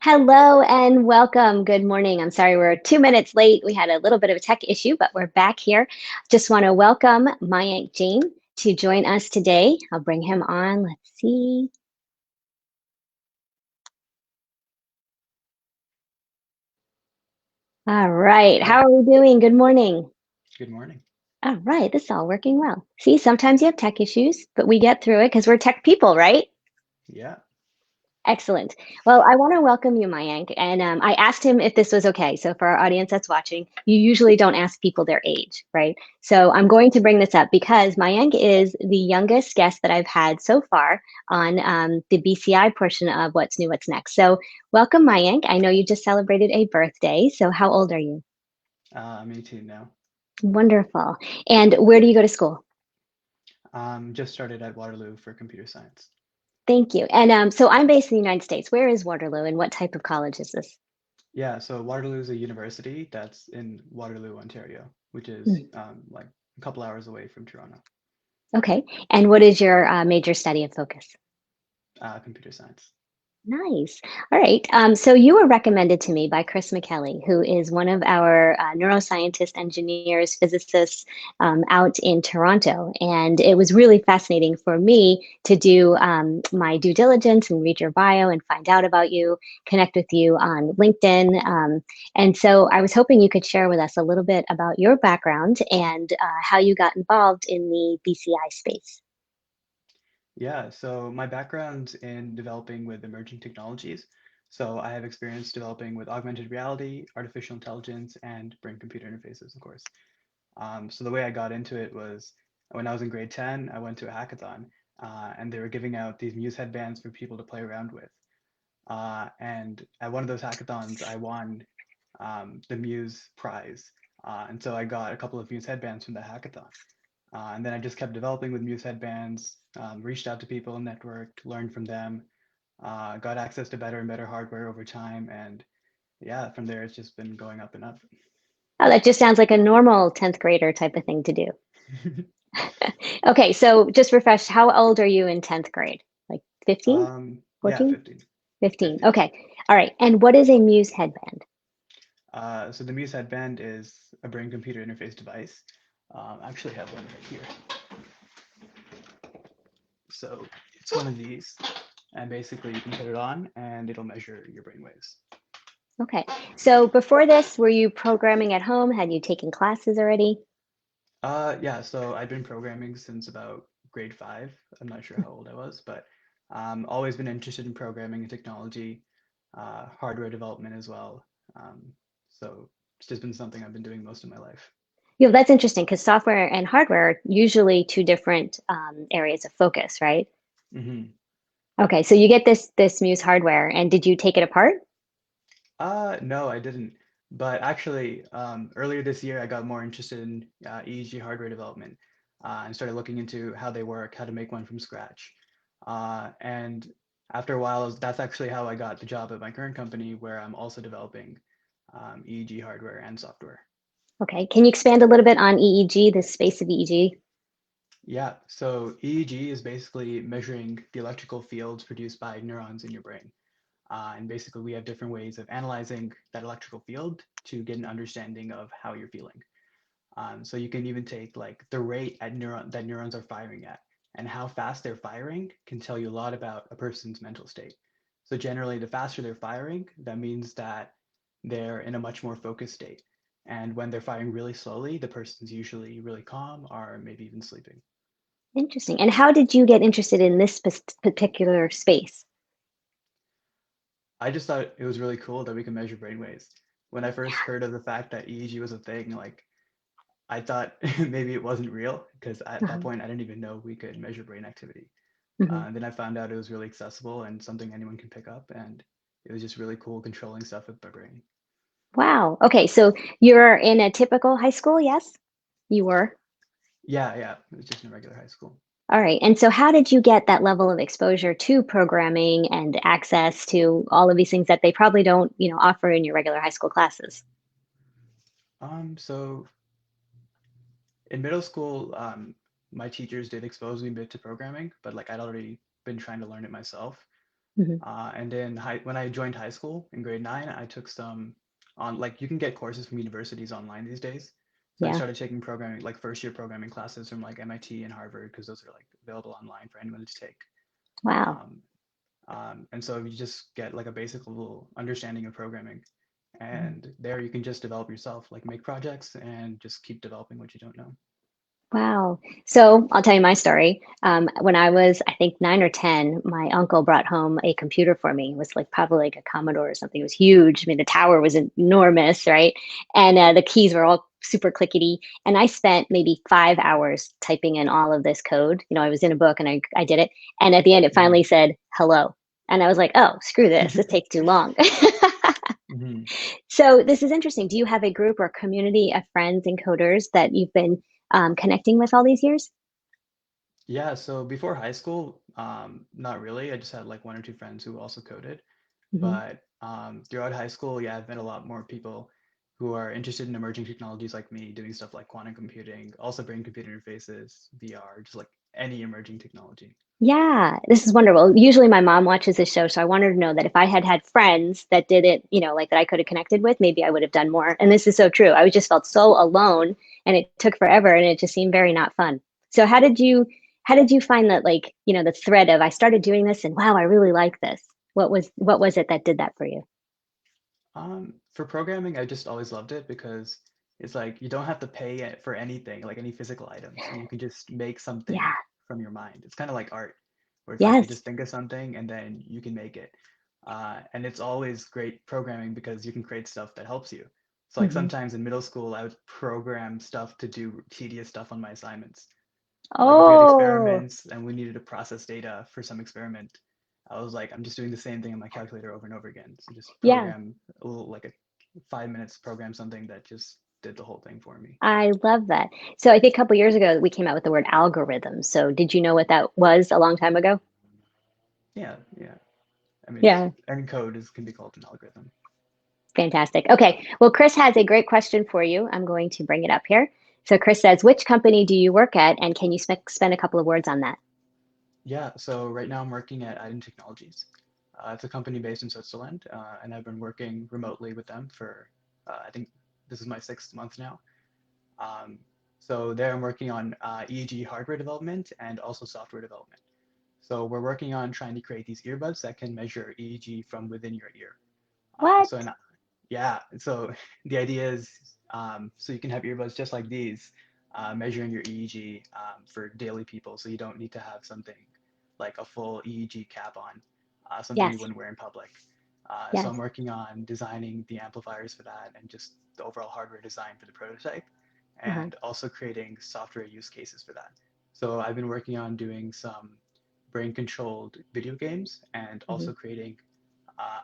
Hello and welcome. Good morning. I'm sorry we're 2 minutes late. We had a little bit of a tech issue, but we're back here. Just want to welcome Mayank Jain to join us today. I'll bring him on. Let's see. All right. Hi, How are we doing? Good morning. good morning. All right. This is all working well. See, sometimes you have tech issues, but we get through it because we're tech people, right? Yeah, Excellent. Well, I want to welcome you, Mayank. And I asked him if this was okay. So, for our audience that's watching, you usually don't ask people their age, right? So, I'm going to bring this up because Mayank is the youngest guest that I've had so far on the BCI portion of What's New, What's Next. So, welcome, Mayank. I know you just celebrated a birthday. So, how old are you? I'm 18 now. Wonderful. And where do you go to school? Just started at Waterloo for computer science. Thank you. And so, I'm based in the United States. Where is Waterloo and what type of college is this? Yeah, so Waterloo is a university that's in Waterloo, Ontario, which is like a couple hours away from Toronto. Okay. And what is your major study and focus? Computer science. Nice. All right. So you were recommended to me by Chris McKelly, who is one of our neuroscientists, engineers, physicists out in Toronto. And it was really fascinating for me to do my due diligence and read your bio and find out about you, connect with you on LinkedIn. And so I was hoping you could share with us a little bit about your background and how you got involved in the BCI space. Yeah, so my background's in developing with emerging technologies. So I have experience developing with augmented reality, artificial intelligence, and brain-computer interfaces, of course. So the way I got into it was when I was in grade 10, I went to a hackathon and they were giving out these Muse headbands for people to play around with. And at one of those hackathons, I won the Muse prize. And so I got a couple of Muse headbands from the hackathon. And then I just kept developing with Muse headbands, reached out to people, networked, learned from them, got access to better and better hardware over time. And yeah, from there, it's just been going up and up. Oh, that just sounds like a normal 10th grader type of thing to do. Okay, so just refresh, how old are you in 10th grade? Like 15, Yeah, 14, 15. 15. Okay. All right. And what is a Muse headband? So the Muse headband is a brain computer interface device. I actually have one right here. So it's one of these, and basically you can put it on and it'll measure your brain waves. Okay. So before this, were you programming at home? Had you taken classes already? Yeah, so I've been programming since about grade 5. I'm not sure how old I was, but always been interested in programming and technology, hardware development as well. So it's just been something I've been doing most of my life. That's interesting because software and hardware are usually two different areas of focus, right? hmm Okay, so you get this Muse hardware, and did you take it apart? No, I didn't. But actually, earlier this year, I got more interested in EEG hardware development and started looking into how they work, how to make one from scratch. And after a while, that's actually how I got the job at my current company, where I'm also developing EEG hardware and software. Okay. Can you expand a little bit on EEG, the space of EEG? Yeah, so EEG is basically measuring the electrical fields produced by neurons in your brain. And basically, we have different ways of analyzing that electrical field to get an understanding of how you're feeling. So you can even take like the rate at that neurons are firing at, and how fast they're firing can tell you a lot about a person's mental state. So generally, the faster they're firing, that means that they're in a much more focused state. And when they're firing really slowly, the person's usually really calm or maybe even sleeping. Interesting. And how did you get interested in this particular space? I just thought it was really cool that we can measure brainwaves. When I first heard of the fact that EEG was a thing, like I thought maybe it wasn't real because at that Uh-huh. point I didn't even know we could measure brain activity. Mhm. And then I found out it was really accessible and something anyone can pick up, and it was just really cool controlling stuff with my brain. Wow. Okay, so you're in a typical high school, yes? You were. Yeah, yeah, it was just in a regular high school. All right. And so how did you get that level of exposure to programming and access to all of these things that they probably don't, offer in your regular high school classes? So in middle school, my teachers did expose me a bit to programming, but like I'd already been trying to learn it myself. Hmm. And then when I joined high school in grade nine, I took some on like you can get courses from universities online these days. So I Yeah. started taking programming, like first year programming classes from like MIT and Harvard, because those are like available online for anyone to take. Wow. Um, and so you just get like a basic little understanding of programming. Mhm. And there you can just develop yourself, like make projects and just keep developing what you don't know. Wow. So I'll tell you my story. When I was, I think, 9 or 10, my uncle brought home a computer for me. It was like probably like a Commodore or something. It was huge. I mean, the tower was enormous, right? And the keys were all super clickety. And I spent maybe 5 hours typing in all of this code. I was in a book and I did it. And at the end, it finally Mhm. said hello. And I was like, oh, screw this. This takes too long. Mhm. So this is interesting. Do you have a group or community of friends and coders that you've been connecting with all these years? Yeah, so before high school, not really. I just had like one or two friends who also coded. Hmm. But throughout high school, yeah, I've met a lot more people who are interested in emerging technologies like me, doing stuff like quantum computing, also brain computer interfaces, VR, just like any emerging technology. Yeah, this is wonderful. Usually my mom watches this show, so I wanted to know that if I had had friends that did it, like that I could have connected with, maybe I would have done more. And this is so true. I just felt so alone and it took forever and it just seemed very not fun. So how did you find that like, the thread of I started doing this and wow, I really like this. What was it that did that for you? For programming, I just always loved it because it's like you don't have to pay it for anything, like any physical items, and you can just make something Yeah. from your mind. It's kind of like art, where it's like you Yes. just think of something and then you can make it. And it's always great programming because you can create stuff that helps you. So like Hmm. sometimes in middle school, I would program stuff to do tedious stuff on my assignments. Like if we had Oh, experiments and we needed to process data for some experiment, I was like, I'm just doing the same thing on my calculator over and over again. So just yeah. program a little, like a 5 minutes, program something that just did the whole thing for me. I love that. So I think a couple years ago we came out with the word algorithm. So did you know what that was a long time ago? Yeah, yeah. I mean, Yeah. any code is can be called an algorithm. Fantastic. Okay. Well, Chris has a great question for you. I'm going to bring it up here. So Chris says, which company do you work at? And can you spend a couple of words on that? Yeah, so right now I'm working at Iden Technologies. It's a company based in Switzerland, and I've been working remotely with them for, I think this is my 6th month now. Um, so there I'm working on EEG hardware development and also software development. So we're working on trying to create these earbuds that can measure EEG from within your ear. What? Yeah, so the idea is so you can have earbuds just like these, measuring your EEG for daily people. So you don't need to have something like a full EEG cap on, something you Yes. wouldn't wear in public. So I'm Yes. working on designing the amplifiers for that and just the overall hardware design for the prototype, Uh-huh. and also creating software use cases for that. So I've been working on doing some brain controlled video games and Mhm. also creating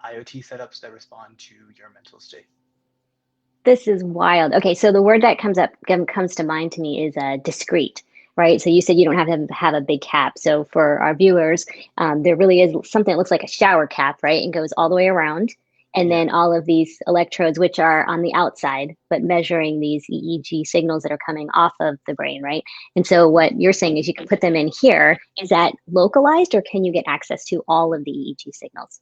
IoT setups that respond to your mental state. This is wild. Okay, so the word that comes to mind to me is discrete, right? So you said you don't have a big cap. So for our viewers, there really is something that looks like a shower cap, right? And goes all the way around. And Yeah, then all of these electrodes, which are on the outside, but measuring these EEG signals that are coming off of the brain, right? And so what you're saying is you can put them in here. Is that localized or can you get access to all of the EEG signals?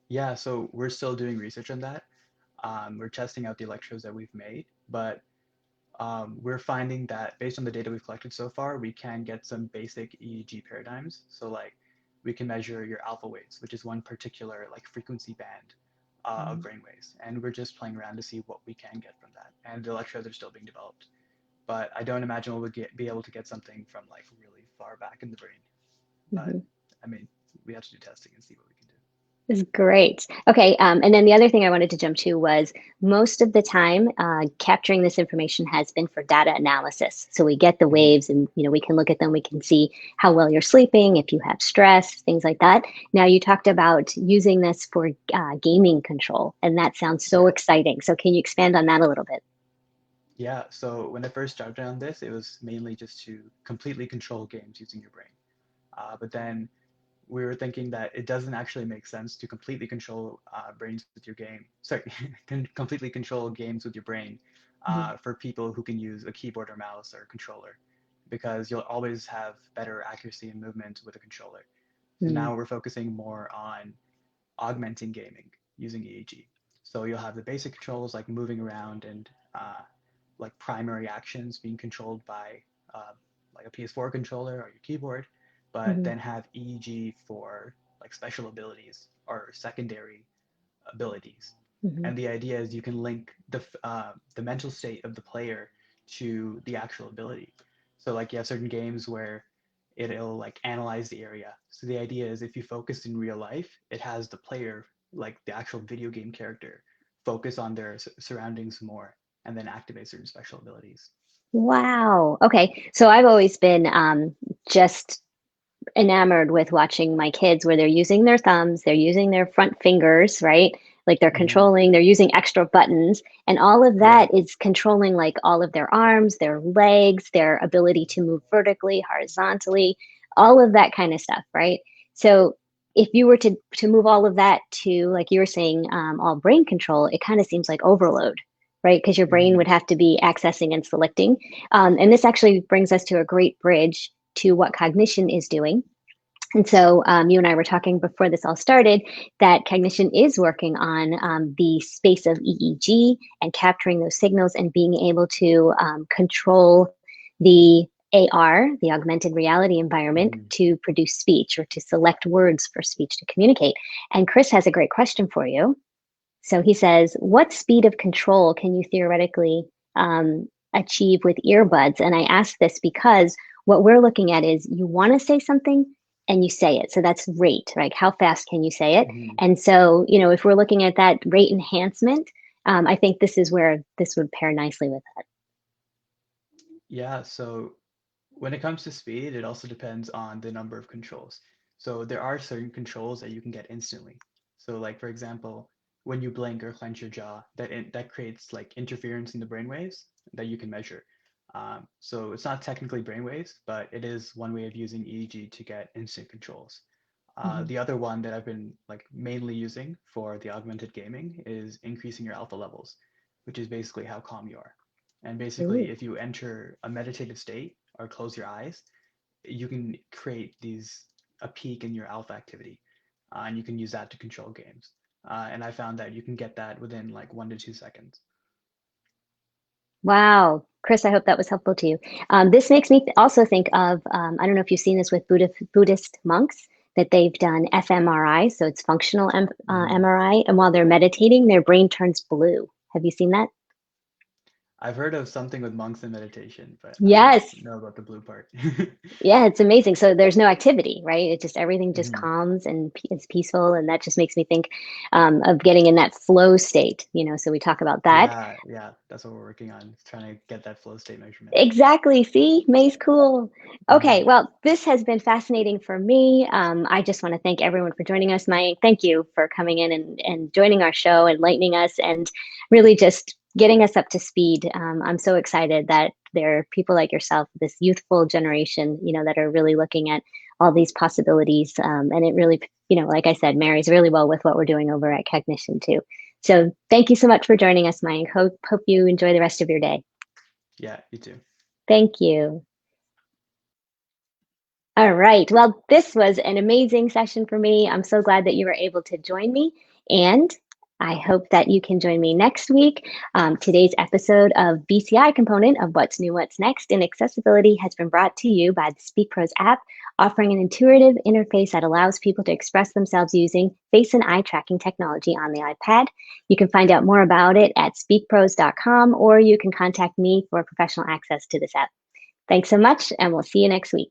yeah. So we're still doing research on that. We're testing out the electrodes that we've made, but we're finding that based on the data we've collected so far, we can get some basic EEG paradigms. So like we can measure your alpha waves, which is one particular like frequency band of Mhm. brain waves, and we're just playing around to see what we can get from that. And the electrodes are still being developed, but I don't imagine be able to get something from like really far back in the brain. But Mhm. I mean, we have to do testing and see what we can do. Is great. Okay, and then the other thing I wanted to jump to was most of the time, capturing this information has been for data analysis. So we get the Mhm. waves, and we can look at them. We can see how well you're sleeping, if you have stress, things like that. Now you talked about using this for gaming control, and that sounds so Yeah. exciting. So can you expand on that a little bit? Yeah, so when I first started on this, it was mainly just to completely control games using your brain. But then we were thinking that it doesn't actually make sense to completely control brains with your game. Sorry, completely control games with your brain Mhm. for people who can use a keyboard or mouse or controller, because you'll always have better accuracy and movement with a controller. So Mm-hmm. now we're focusing more on augmenting gaming using EEG. So you'll have the basic controls like moving around and like primary actions being controlled by uh, like a PS4 controller or your keyboard, but Mm-hmm. then have EEG for like special abilities or secondary abilities. Mm-hmm. And the idea is you can link the mental state of the player to the actual ability. So like you have certain games where it'll like analyze the area. So the idea is if you focus in real life, it has the player, like the actual video game character, focus on their surroundings more and then activate certain special abilities. Wow. Okay. So I've always been just enamored with watching my kids where they're using their thumbs, they're using their front fingers, right? Like they're Hmm. controlling, they're using extra buttons, and all of Yeah. that is controlling like all of their arms, their legs, their ability to move vertically, horizontally, all of that kind of stuff, right? So if you were to move all of that to, like you were saying, all brain control, it kind of seems like overload, right? Because your brain Hmm. would have to be accessing and selecting. And this actually brings us to a great bridge to what cognition is doing. And so you and I were talking before this all started that cognition is working on the space of EEG and capturing those signals and being able to control the AR, the augmented reality environment, Hmm. to produce speech or to select words for speech to communicate. And Chris has a great question for you. So he says, what speed of control can you theoretically achieve with earbuds? And I ask this because what we're looking at is you want to say something and you say it. So that's rate, right? How fast can you say it? Hmm. And so, if we're looking at that rate enhancement, I think this is where this would pair nicely with that. Yeah, so when it comes to speed, it also depends on the number of controls. So there are certain controls that you can get instantly. So like for example, when you blink or clench your jaw, that creates like interference in the brainwaves that you can measure. So it's not technically brainwaves, but it is one way of using EEG to get instant controls. Mhm. The other one that I've been like mainly using for the augmented gaming is increasing your alpha levels, which is basically how calm you are. And basically, Ooh. if you enter a meditative state or close your eyes, you can create a peak in your alpha activity, and you can use that to control games. And I found that you can get that within like 1 to 2 seconds. Wow. Chris, I hope that was helpful to you. This makes me also think of, I don't know if you've seen this with Buddhist monks, that they've done fMRI, so it's functional Hmm. MRI, and while they're meditating, their brain turns blue. Have you seen that? I've heard of something with monks and meditation, but I don't Yes. know about the blue part. Yeah, it's amazing. So there's no activity, right? It just everything just Hmm. calms and it's peaceful, and that just makes me think of getting in that flow state. So we talk about that. Yeah, yeah, that's what we're working on, trying to get that flow state measurement. Exactly. See, May's cool. Hmm. Okay, well, this has been fascinating for me. I just want to thank everyone for joining us. May, thank you for coming in and joining our show, enlightening us, and really just getting us up to speed. I'm so excited that there are people like yourself, this youthful generation, that are really looking at all these possibilities. And it really, like I said, marries really well with what we're doing over at Cognition too. So thank you so much for joining us, Mike. Hope you enjoy the rest of your day. Yeah, you too. Thank you. All right. Well, this was an amazing session for me. I'm so glad that you were able to join me. And I hope that you can join me next week. Today's episode of BCI component of What's New, What's Next in Accessibility has been brought to you by the SpeakPros app, offering an intuitive interface that allows people to express themselves using face and eye tracking technology on the iPad. You can find out more about it at speakpros.com, or you can contact me for professional access to this app. Thanks so much, and we'll see you next week.